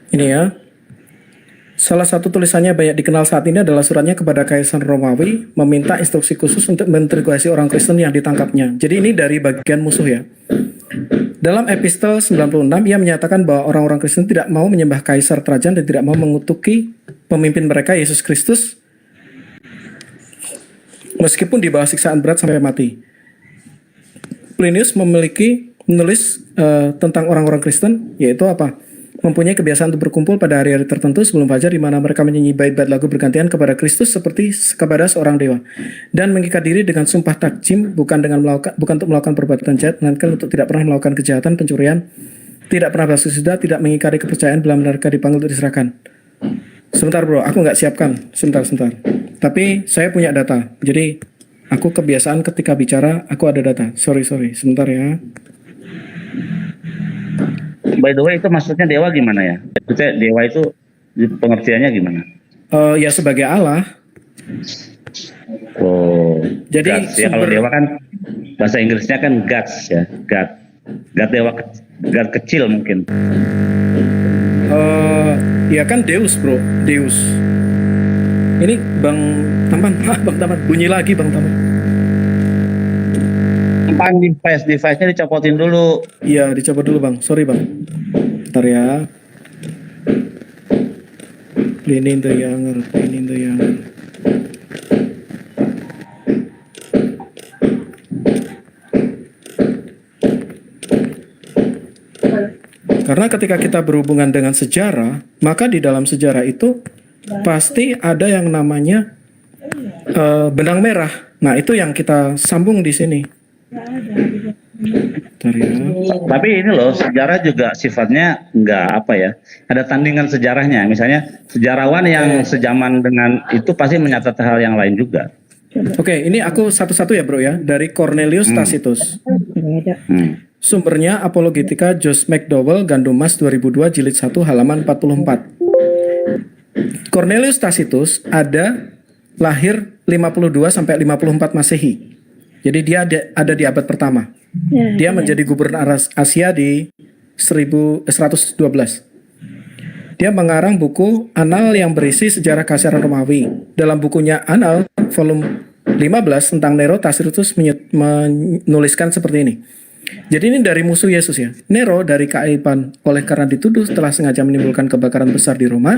Ini ya. Salah satu tulisannya banyak dikenal saat ini adalah suratnya kepada Kaisar Romawi meminta instruksi khusus untuk menginterogasi orang Kristen yang ditangkapnya. Jadi ini dari bagian musuh ya. Dalam epistel 96 ia menyatakan bahwa orang-orang Kristen tidak mau menyembah Kaisar Trajan dan tidak mau mengutuki pemimpin mereka Yesus Kristus meskipun di bawah siksaan berat sampai mati. Plinius menulis tentang orang-orang Kristen, yaitu apa? Mempunyai kebiasaan untuk berkumpul pada hari-hari tertentu sebelum fajar di mana mereka menyanyi bait-bait lagu bergantian kepada Kristus seperti kepada seorang dewa dan mengikat diri dengan sumpah takjim bukan untuk melakukan perbuatan jahat melainkan untuk tidak pernah melakukan kejahatan, pencurian, tidak pernah bersudah, tidak mengingkari kepercayaan bila mereka dipanggil untuk diserahkan. Sebentar bro, aku nggak siapkan. Sebentar. Tapi saya punya data. Jadi aku kebiasaan ketika bicara aku ada data. Sorry. Sebentar ya. By the way itu maksudnya dewa gimana ya? Maksudnya dewa itu pengertiannya gimana? Ya sebagai Allah. Oh. Jadi gods, ya kalau dewa kan bahasa Inggrisnya kan gods ya, God dewa, God kecil mungkin. Ya kan Deus bro, Deus. Ini Bang Taman, Bang Taman bunyi lagi Bang Taman. Device-nya dicopotin dulu. Iya dicoba dulu Bang, sorry Bang. Bentar ya. Ini the younger. Karena ketika kita berhubungan dengan sejarah, maka di dalam sejarah itu pasti ada yang namanya benang merah. Nah, itu yang kita sambung di sini. Bentar ya. Tapi ini loh, sejarah juga sifatnya nggak apa ya, ada tandingan sejarahnya. Misalnya sejarawan yang sejaman dengan itu pasti mencatat hal yang lain juga. Oke, ini aku satu-satu ya bro ya, dari Cornelius Tacitus. Sumbernya Apologetika Josh McDowell Gandum Mas 2002 jilid 1 halaman 44. Cornelius Tacitus lahir 52 sampai 54 Masehi. Jadi dia ada di abad pertama. Dia menjadi gubernur Asia di 112. Dia mengarang buku Annal yang berisi sejarah Kekaisaran Romawi. Dalam bukunya Annal volume 15 tentang Nero, Tacitus menuliskan seperti ini. Jadi ini dari musuh Yesus ya. Nero dari keaiban oleh karena dituduh telah sengaja menimbulkan kebakaran besar di Roma.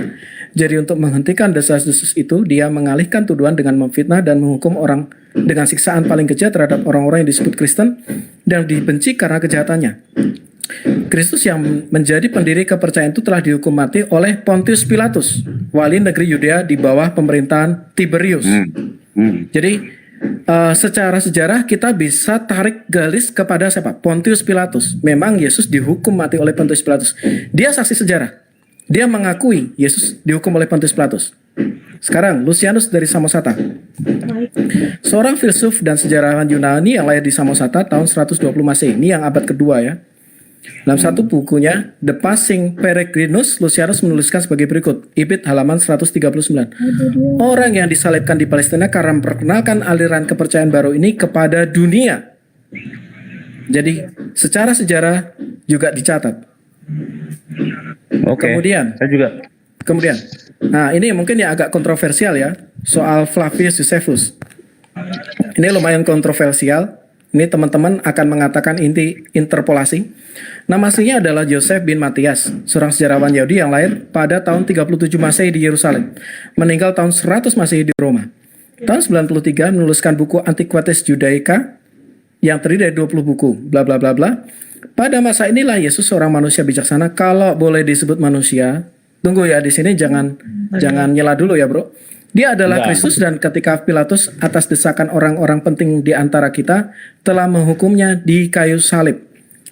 Jadi untuk menghentikan desas-desus itu, dia mengalihkan tuduhan dengan memfitnah dan menghukum orang dengan siksaan paling kejam terhadap orang-orang yang disebut Kristen dan dibenci karena kejahatannya. Kristus yang menjadi pendiri kepercayaan itu telah dihukum mati oleh Pontius Pilatus, wali negeri Yudea di bawah pemerintahan Tiberius. Jadi secara sejarah kita bisa tarik garis kepada siapa? Pontius Pilatus. Memang Yesus dihukum mati oleh Pontius Pilatus. Dia saksi sejarah. dia mengakui Yesus dihukum oleh Pontius Pilatus. Sekarang Lucianus dari Samosata, seorang filsuf dan sejarawan Yunani yang lahir di Samosata tahun 120 Masehi. Ini yang abad kedua ya. Dalam satu bukunya The Passing Peregrinus, Lucianus menuliskan sebagai berikut, Ibid halaman 139. Orang yang disalibkan di Palestina karena memperkenalkan aliran kepercayaan baru ini kepada dunia. Jadi secara sejarah juga dicatat. Oke. Kemudian, Saya juga. nah ini mungkin yang agak kontroversial ya, soal Flavius Josephus. Ini lumayan kontroversial. Ini teman-teman akan mengatakan inti interpolasi. Nama aslinya adalah Joseph bin Matias, seorang sejarawan Yahudi yang lahir pada tahun 37 Masehi di Yerusalem, meninggal tahun 100 Masehi di Roma. Tahun 93 menuliskan buku Antiquitas Judaica yang terdiri dari 20 buku, bla bla bla bla. Pada masa inilah Yesus seorang manusia bijaksana, kalau boleh disebut manusia. Tunggu ya, di sini jangan nyela dulu ya, Bro. Dia adalah Kristus, dan ketika Pilatus atas desakan orang-orang penting di antara kita telah menghukumnya di kayu salib.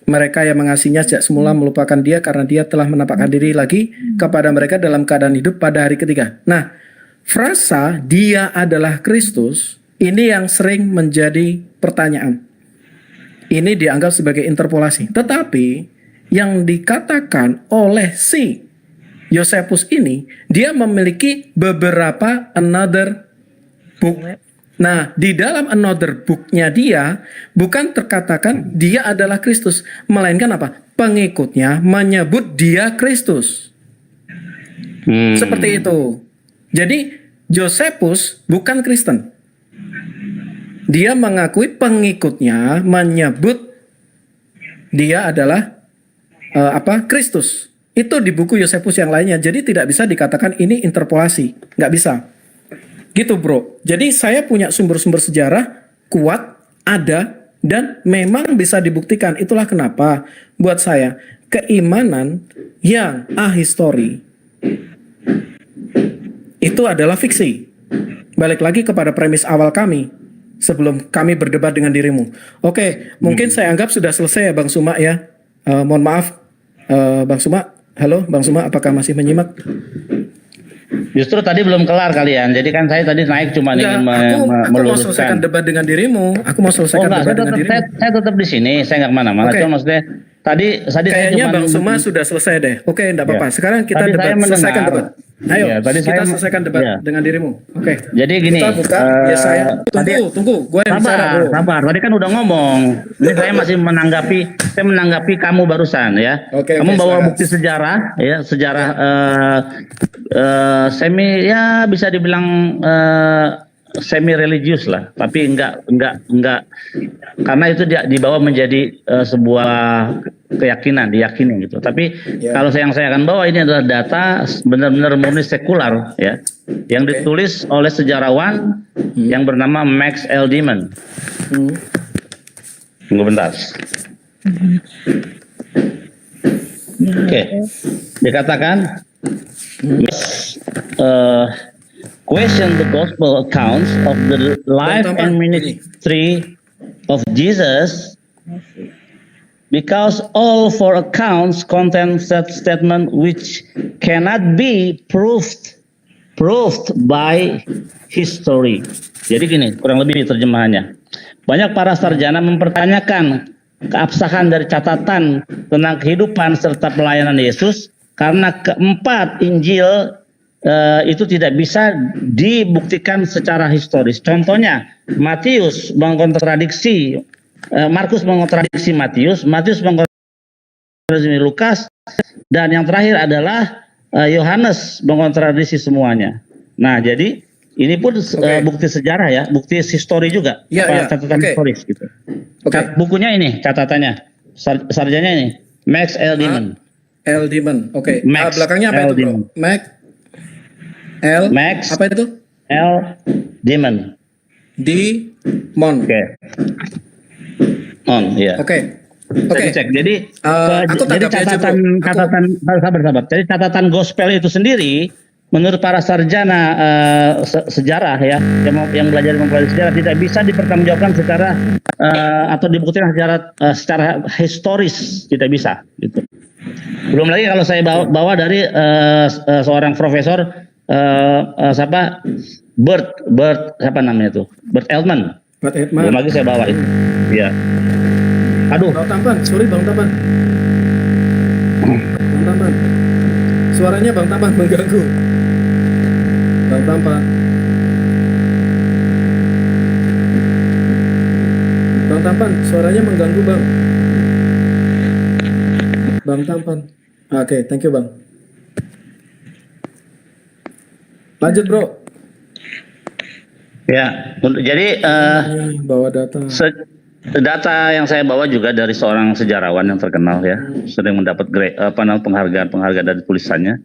Mereka yang mengasihinya sejak semula melupakan dia karena dia telah menampakkan diri lagi kepada mereka dalam keadaan hidup pada hari ketiga. Nah, frasa dia adalah Kristus ini yang sering menjadi pertanyaan. Ini dianggap sebagai interpolasi. Tetapi yang dikatakan oleh si Josephus ini, dia memiliki beberapa another book. Nah, di dalam another book-nya dia, bukan terkatakan dia adalah Kristus, melainkan apa? Pengikutnya menyebut dia Kristus. Seperti itu. Jadi, Josephus bukan Kristen. Dia mengakui pengikutnya menyebut dia adalah Kristus. Itu di buku Josephus yang lainnya. Jadi tidak bisa dikatakan ini interpolasi. Nggak bisa. Gitu bro. Jadi saya punya sumber-sumber sejarah kuat, ada, dan memang bisa dibuktikan. Itulah kenapa buat saya keimanan yang ahistori itu adalah fiksi. Balik lagi kepada premis awal kami sebelum kami berdebat dengan dirimu. Oke, mungkin saya anggap sudah selesai ya Bang Suma ya. Mohon maaf Bang Suma. Halo Bang Suma, apakah masih menyimak? Justru tadi belum kelar kalian. Jadi kan saya tadi naik cuma ingin aku mau meluruskan. selesaikan debat dengan dirimu. Aku mau selesaikan debat dengan dirimu. Saya tetap di sini. Saya nggak kemana-mana. Oke. Cuma maksudnya tadi Kayaknya saya Bang Suma sudah selesai deh. Oke, enggak apa-apa. Ya. Sekarang kita Tadi debat. saya mendengar. Selesaikan debat. Ayo, Ya, tadi kita saya- selesaikan debat ya. dengan dirimu. Oke. Jadi gini, Kita buka. Ya saya. Tunggu. Gue yang bicara. sabar, bro. sabar. Tadi kan udah ngomong. Ini saya masih menanggapi kamu barusan ya. Oke, Kamu bawa silakan. bukti sejarah ya, sejarah semi ya bisa dibilang semi religius lah, tapi enggak karena itu dibawa menjadi sebuah keyakinan, diyakini gitu. Tapi Ya. kalau yang saya akan bawa ini adalah data benar-benar murni sekular ya, yang ditulis oleh sejarawan yang bernama Max L. Dimon. Tunggu bentar. Oke, dikatakan question the gospel accounts of the life and ministry of Jesus because all four accounts contain such statement which cannot be proved by history. Jadi gini, kurang lebih terjemahannya. Banyak para sarjana mempertanyakan keabsahan dari catatan tentang kehidupan serta pelayanan Yesus karena keempat Injil itu tidak bisa dibuktikan secara historis. Contohnya, Matius mengkontradiksi, Markus mengkontradiksi Matius mengkontradiksi Lukas, dan yang terakhir adalah Yohanes mengkontradiksi semuanya. Nah, jadi ini pun bukti sejarah ya, bukti histori juga, catatan historis gitu. Bukunya ini catatannya, sarjanya ini, Max L. Dimon. L. Dimon. Oke. Max Belakangnya apa L. itu, bro? Dimon. Max Apa itu? L. Dimon. Dimon. Oke. Ya. Oke. Jadi cek. Jadi aku jadi tanggapi aja, bro. catatan sabar. Jadi catatan gospel itu sendiri menurut para sarjana sejarah ya yang belajar mempelajari sejarah tidak bisa dipertanggungjawabkan secara atau dibuktikan secara historis, tidak bisa gitu. Belum lagi kalau saya bawa dari seorang profesor siapa Bert siapa namanya tuh, Bert Ehrman. Bang Edman. Belum lagi saya bawa itu. Iya. Aduh. Bang Tampan, sorry Bang Tampan. Bang Tampan. Suaranya Bang Tampan mengganggu. Bang Tampan. Bang Tampan, suaranya mengganggu Bang. Bang Tampan. Oke, thank you Bang. Lanjut bro. Ya, jadi Bawa data. data yang saya bawa juga dari seorang sejarawan yang terkenal ya, sering mendapat penghargaan dari tulisannya.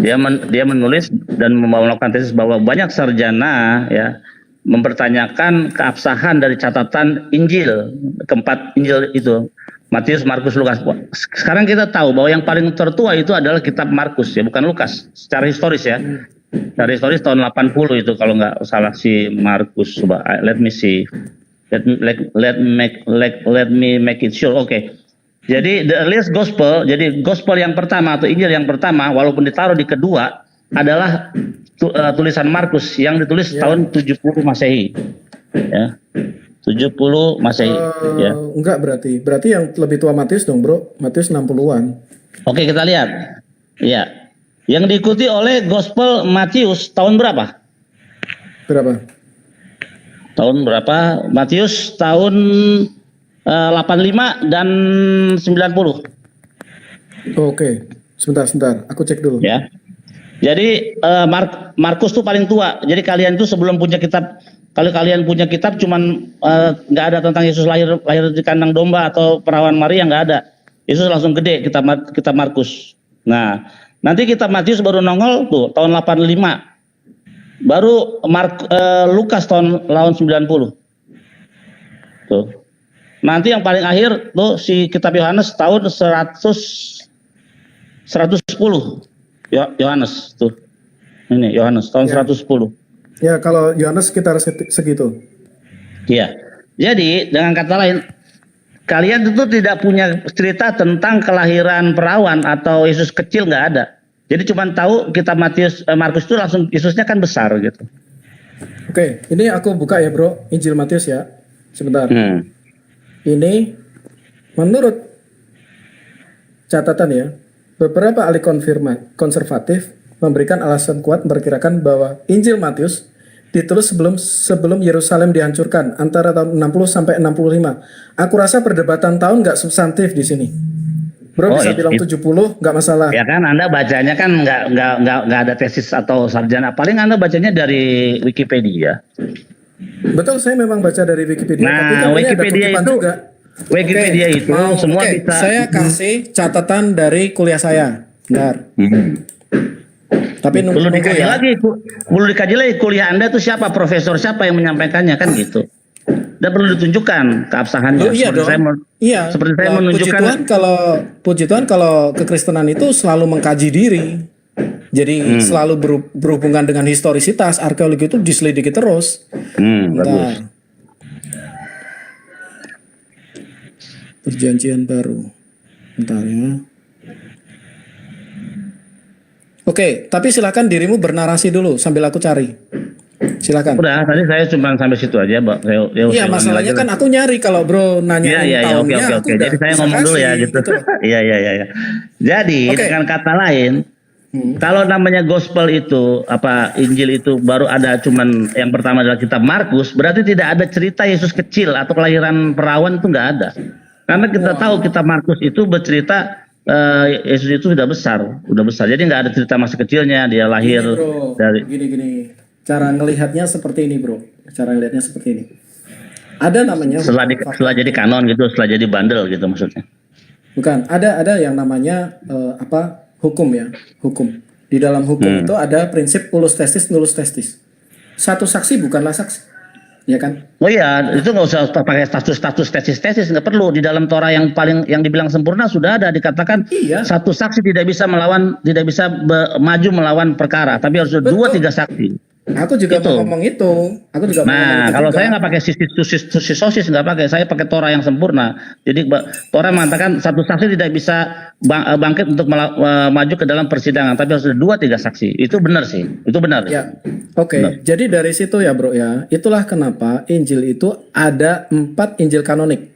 Dia menulis dan melakukan tesis bahwa banyak sarjana ya mempertanyakan keabsahan dari catatan Injil, keempat Injil itu, Matius, Markus, Lukas. Sekarang kita tahu bahwa yang paling tertua itu adalah kitab Markus ya, bukan Lukas. Secara historis ya. Secara historis tahun 80 itu kalau nggak salah si Markus. Coba let me see. Let me make it sure. Oke. Jadi the earliest gospel, jadi gospel yang pertama atau Injil yang pertama walaupun ditaruh di kedua adalah tulisan Markus yang ditulis tahun 70 Masehi. Ya. 70 Masehi ya. Enggak berarti yang lebih tua Matius dong bro, Matius 60-an. Oke, kita lihat ya, yang diikuti oleh Gospel Matius tahun berapa? Tahun berapa? Matius tahun 85 dan 90. Oke, sebentar aku cek dulu Ya. Jadi Markus tuh paling tua. Jadi kalian tuh sebelum punya kitab, kalau kalian punya kitab cuman nggak ada tentang Yesus lahir di kandang domba atau perawan Maria, nggak ada. Yesus langsung gede kitab Markus. Nah, nanti kitab Matius baru nongol tuh tahun 85. Baru Lukas tahun 90. Tuh. Nanti yang paling akhir tuh si kitab Yohanes tahun 110. Yohanes tuh. Ini Yohanes tahun 110. Ya, kalau Yohanes sekitar segitu. Iya. Jadi dengan kata lain, kalian itu tidak punya cerita tentang kelahiran perawan atau Yesus kecil, nggak ada. Jadi cuma tahu kitab Markus itu langsung Yesusnya kan besar gitu. Oke, ini aku buka ya bro, Injil Matius ya. Sebentar. Ini menurut catatan ya, beberapa ahli konservatif memberikan alasan kuat memperkirakan bahwa Injil Matius ditulis sebelum Yerusalem dihancurkan antara tahun 60 sampai 65. Aku rasa perdebatan tahun nggak substantif di sini. Bro bisa bilang 70 nggak masalah. Ya kan Anda bacanya kan nggak ada tesis atau sarjana. Paling Anda bacanya dari Wikipedia. Betul, saya memang baca dari Wikipedia. Nah, tapi kan Wikipedia itu juga. Wikipedia itu semua bisa. Saya kasih catatan dari kuliah saya. Benar. Tapi perlu nunggu dikaji ya. lagi kuliah Anda itu siapa, profesor siapa yang menyampaikannya kan gitu. Dan perlu ditunjukkan keabsahannya. Iya dong. Seperti saya menunjukkan. Puji Tuhan kalau kekristenan itu selalu mengkaji diri. Jadi selalu berhubungan dengan historisitas, arkeologi itu diselidiki terus. Bagus. Perjanjian baru. Bentar ya. Oke, tapi silakan dirimu bernarasi dulu sambil aku cari. Silakan. Udah, tadi saya cuma sampai situ aja, Mbak. Iya, masalahnya kan aku nyari kalau bro nanya tahunnya. Oke. Jadi saya ngomong dulu ya gitu. Iya. Jadi dengan kata lain, kalau namanya gospel itu Injil itu baru ada cuman yang pertama adalah kitab Markus, berarti tidak ada cerita Yesus kecil atau kelahiran perawan itu nggak ada. Karena kita tahu kitab Markus itu bercerita Yesus itu sudah besar. Jadi nggak ada cerita masa kecilnya, dia lahir dari gini. Cara ngelihatnya seperti ini, bro. Ada namanya setelah jadi kanon gitu, setelah jadi bandel gitu maksudnya. Bukan, ada yang namanya hukum ya, hukum. Di dalam hukum itu ada prinsip ulus testis, nullus testis. Satu saksi bukanlah saksi, ya kan? Oh iya, itu nggak usah pakai status tesis, nggak perlu. Di dalam Torah yang dibilang sempurna sudah ada dikatakan satu saksi tidak bisa maju melawan perkara, tapi harus 2-3 saksi. Aku juga Itu. mau ngomong itu. Aku juga mau ngomong Nah, itu kalau juga. saya nggak pakai sosis nggak pakai, saya pakai Torah yang sempurna. Jadi Torah mengatakan satu saksi tidak bisa bangkit untuk maju ke dalam persidangan, tapi harus ada 2-3 saksi. Itu benar sih, itu benar. Ya, oke. Jadi dari situ ya bro ya, itulah kenapa Injil itu ada 4 Injil kanonik.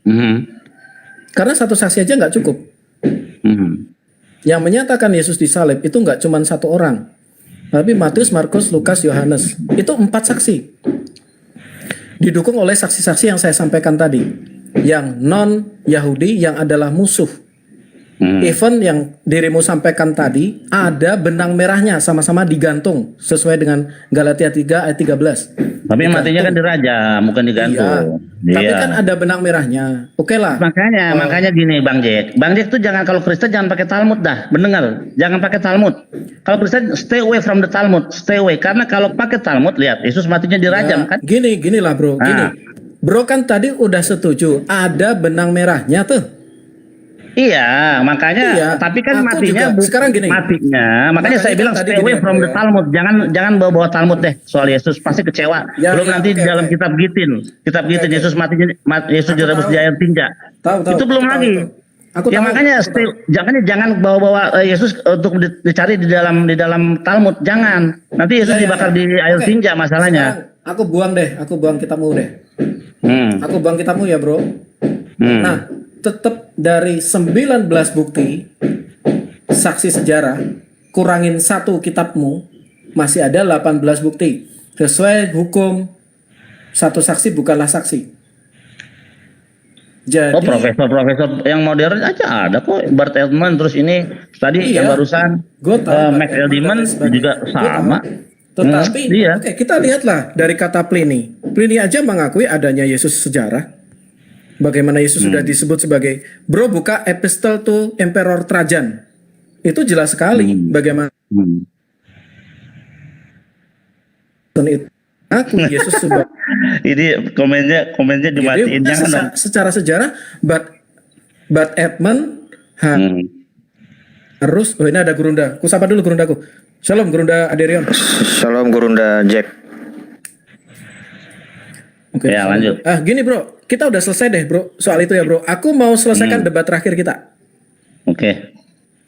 Mhm. Karena satu saksi aja nggak cukup. Mhm. Yang menyatakan Yesus disalib itu nggak cuma satu orang, tapi Matius, Markus, Lukas, Yohanes. Itu 4 saksi. Didukung oleh saksi-saksi yang saya sampaikan tadi. Yang non-Yahudi yang adalah musuh. Even yang dirimu sampaikan tadi, ada benang merahnya sama-sama digantung. Sesuai dengan Galatia 3 ayat 13. Tapi matinya kan dirajam, bukan digantung. Iya. Tapi Iya. kan ada benang merahnya. Oke lah. Makanya gini Bang Jack. Bang Jack tuh jangan, kalau Kristen jangan pakai Talmud dah. Mendengar? Jangan pakai Talmud. Kalau Kristen stay away from the Talmud, stay away. Karena kalau pakai Talmud, lihat Yesus matinya dirajam kan? Gini lah bro, gini. Bro kan tadi udah setuju, ada benang merahnya tuh. Iya, makanya. Iya, Tapi kan aku matinya juga. Sekarang gini. Matinya. Makanya saya kan bilang tadi stay away gini, from bro, the ya. Talmud. Jangan bawa Talmud deh soal Yesus, pasti kecewa. Ya, Belum ya, nanti oke, di dalam oke. kitab Gitin, Oke. Yesus matinya, Yesus Aku direbus tahu. di air tinja. Tahu. Itu belum Aku tahu lagi. itu. Aku Ya tahu, makanya aku tahu. jangan bawa-bawa Yesus untuk dicari di dalam Talmud, jangan. Nanti Yesus Ya, ya, dibakar ya. di air Oke. tinja masalahnya. Sekarang aku buang kitabmu deh. Aku buang kitabmu ya bro. Nah, tetap dari 19 bukti saksi sejarah, kurangin 1 kitabmu, masih ada 18 bukti. Sesuai hukum, 1 saksi bukanlah saksi. Jadi, Profesor yang modern aja ada kok. Bart Ehrman, terus ini tadi Iya. yang barusan Gue tahu, Max Eldiman juga sama. Tetapi, Iya. oke, kita lihatlah dari kata Pliny. Pliny aja mengakui adanya Yesus sejarah. Bagaimana Yesus sudah disebut sebagai, bro buka epistle to Emperor Trajan. Itu jelas sekali bagaimana itu aku Yesus sebagai. Ini komennya dimatiin, jangan dong. Secara sejarah, but Edmund harus. Oh ini ada Gurunda. Ku sapa dulu Gurundaku. Shalom Gurunda Aderion. Shalom Gurunda Jack. Oke. Ya, lanjut. Gini bro, kita udah selesai deh bro soal itu ya bro. Aku mau selesaikan debat terakhir kita. Oke.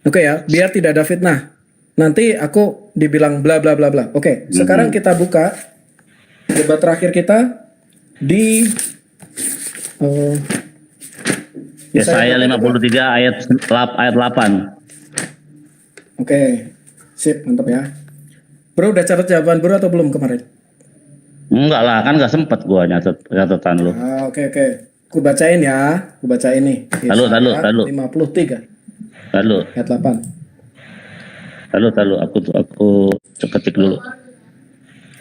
Oke ya, biar tidak ada fitnah. Nanti aku dibilang bla bla bla bla. Oke, sekarang kita buka debat terakhir kita di Yesaya 53 ayat 8. Oke. Sip, mantap ya. Bro udah catat jawaban bro atau belum kemarin? Enggak lah, kan enggak sempet gua catatan lu. Oke. Ku bacain ya. Ku bacain nih. Talu. 53 Talu. ayat 8. Aku ketik dulu.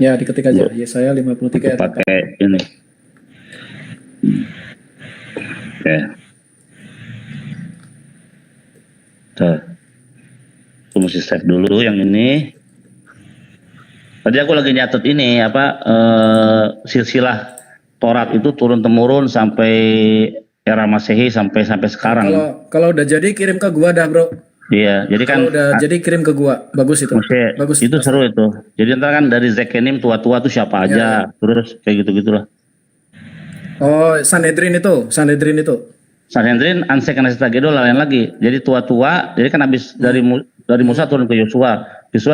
Ya, diketik aja. Yesaya 53 ayat 8. Pakai ini. Oke. Tuh. Aku mesti save dulu yang ini. Tadi aku lagi nyatet ini silsilah Taurat itu turun temurun sampai era Masehi sampai sekarang. Kalau udah jadi kirim ke gua dah, Bro. Iya, jadi kan Kalau udah jadi kirim ke gua. Bagus itu. Bagus. Itu seru itu. Jadi ntar kan dari Zekenim tua-tua tuh siapa aja, terus kayak gitu-gitulah. Oh, Sanhedrin itu. Sanhedrin, Ansek, Anasitagedo, lain lagi. Jadi tua-tua, jadi kan habis dari Musa turun ke Yosua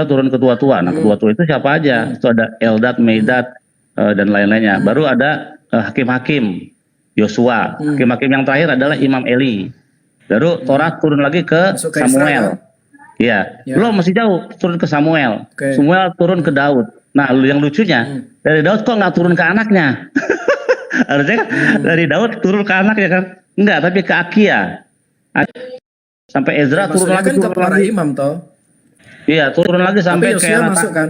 turun ke tua-tua. Nah, tua-tua itu siapa aja? Itu ada Eldad, Medad, dan lain-lainnya. Baru ada hakim-hakim Yosua. Hakim-hakim yang terakhir adalah Imam Eli. Baru Torah turun lagi ke Samuel. Iya. Belum, masih jauh turun ke Samuel. Samuel turun ke Daud. Nah, yang lucunya dari Daud kok nggak turun ke anaknya? Harusnya kan dari Daud turun ke anaknya kan? Enggak, tapi ke Akia. Sampai Ezra turun lagi, kan ke para imam toh. Iya, turun lagi sampai ke Yosia masuk kan?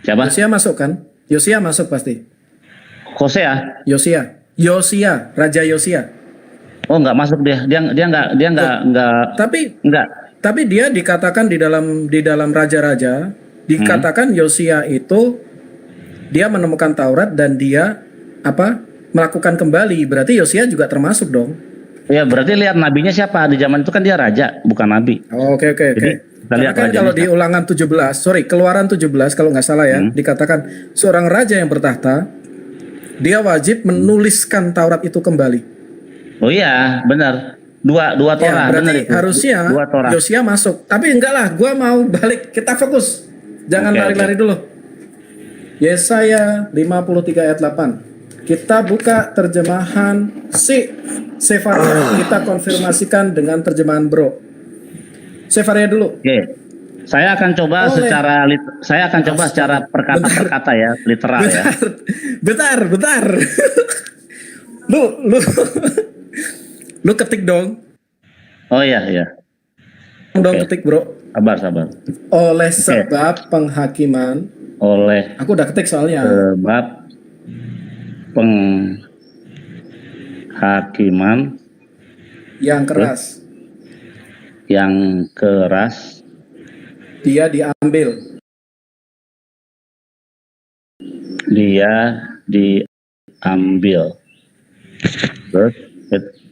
Siapa? Yosia masuk kan? Yosia masuk pasti. Hosea. Yosia, Raja Yosia. Oh, enggak masuk dia. Dia enggak. Tapi dia dikatakan di dalam raja-raja dikatakan Yosia itu dia menemukan Taurat dan dia melakukan kembali. Berarti Yosia juga termasuk dong. Ya, berarti lihat nabinya siapa di zaman itu kan dia raja, bukan nabi. Oke. Kita Karena lihat kan rajanya kalau di siapa. Ulangan 17, Keluaran 17 kalau nggak salah ya, dikatakan seorang raja yang bertahta, dia wajib menuliskan Taurat itu kembali. Oh iya, benar. Dua Ya, Torah, benar berarti itu. harusnya Dua Torah. Yosia masuk. Tapi enggak lah, gua mau balik. Kita fokus. Jangan Oke, lari-lari dulu. Yesaya 53 ayat 8. Kita buka terjemahan Sefaria. Kita konfirmasikan dengan terjemahan Bro. Sefaria dulu. Oke. Saya akan coba Oleh. secara perkata per kata ya, literal ya. Bentar. lu lu ketik dong. Oh iya, iya. Dong Oke. ketik, Bro. Sabar. Oleh sebab penghakiman. Oleh Aku udah ketik soalnya. sebab penghakiman Yang keras. yang keras Dia diambil. dia diambil. Terus,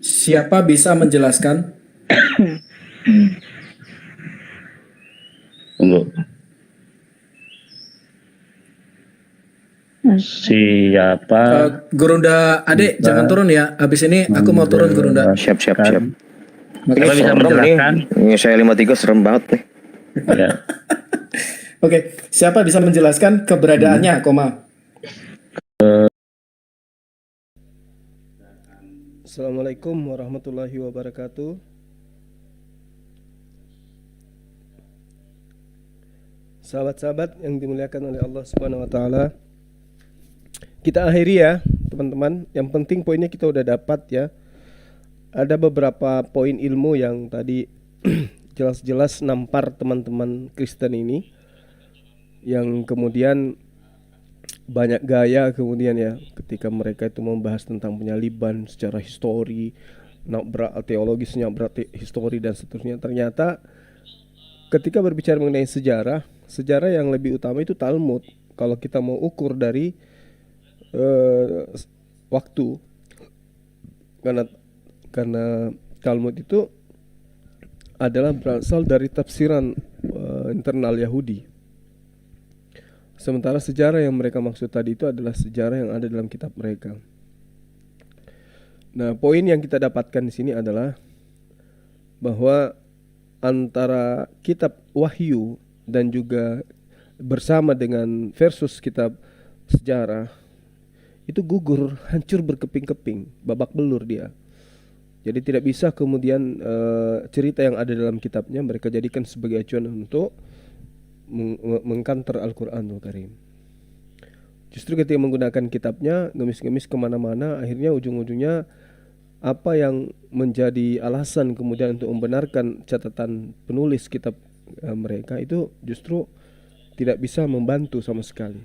Siapa bisa menjelaskan? tunggu. Siapa Gurunda Adek, jangan turun ya. Habis ini aku mau turun Gurunda. Siap. siapa Makasih. bisa menjelaskan? Ini saya 53 serem banget nih. Ya. Oke, siapa bisa menjelaskan keberadaannya, koma? Assalamualaikum warahmatullahi wabarakatuh. Sahabat-sahabat yang dimuliakan oleh Allah Subhanahu wa taala. Kita akhiri ya, teman-teman. Yang penting poinnya kita udah dapat ya. Ada beberapa poin ilmu yang tadi jelas-jelas nampar teman-teman Kristen ini, yang kemudian banyak gaya kemudian ya ketika mereka itu membahas tentang penyaliban secara histori, nabrak teologis, nabrak histori dan seterusnya. Ternyata ketika berbicara mengenai sejarah yang lebih utama itu Talmud. Kalau kita mau ukur dari waktu, karena Talmud itu adalah berasal dari tafsiran internal Yahudi. Sementara sejarah yang mereka maksud tadi itu adalah sejarah yang ada dalam kitab mereka. Nah, poin yang kita dapatkan di sini adalah bahwa antara kitab Wahyu dan juga bersama dengan versus kitab sejarah itu gugur, hancur berkeping-keping, babak belur dia. Jadi tidak bisa kemudian cerita yang ada dalam kitabnya mereka jadikan sebagai acuan untuk mengkanter Al-Quranul Karim. Justru ketika menggunakan kitabnya, ngemis-ngemis kemana-mana, akhirnya ujung-ujungnya apa yang menjadi alasan kemudian untuk membenarkan catatan penulis kitab mereka itu justru tidak bisa membantu sama sekali.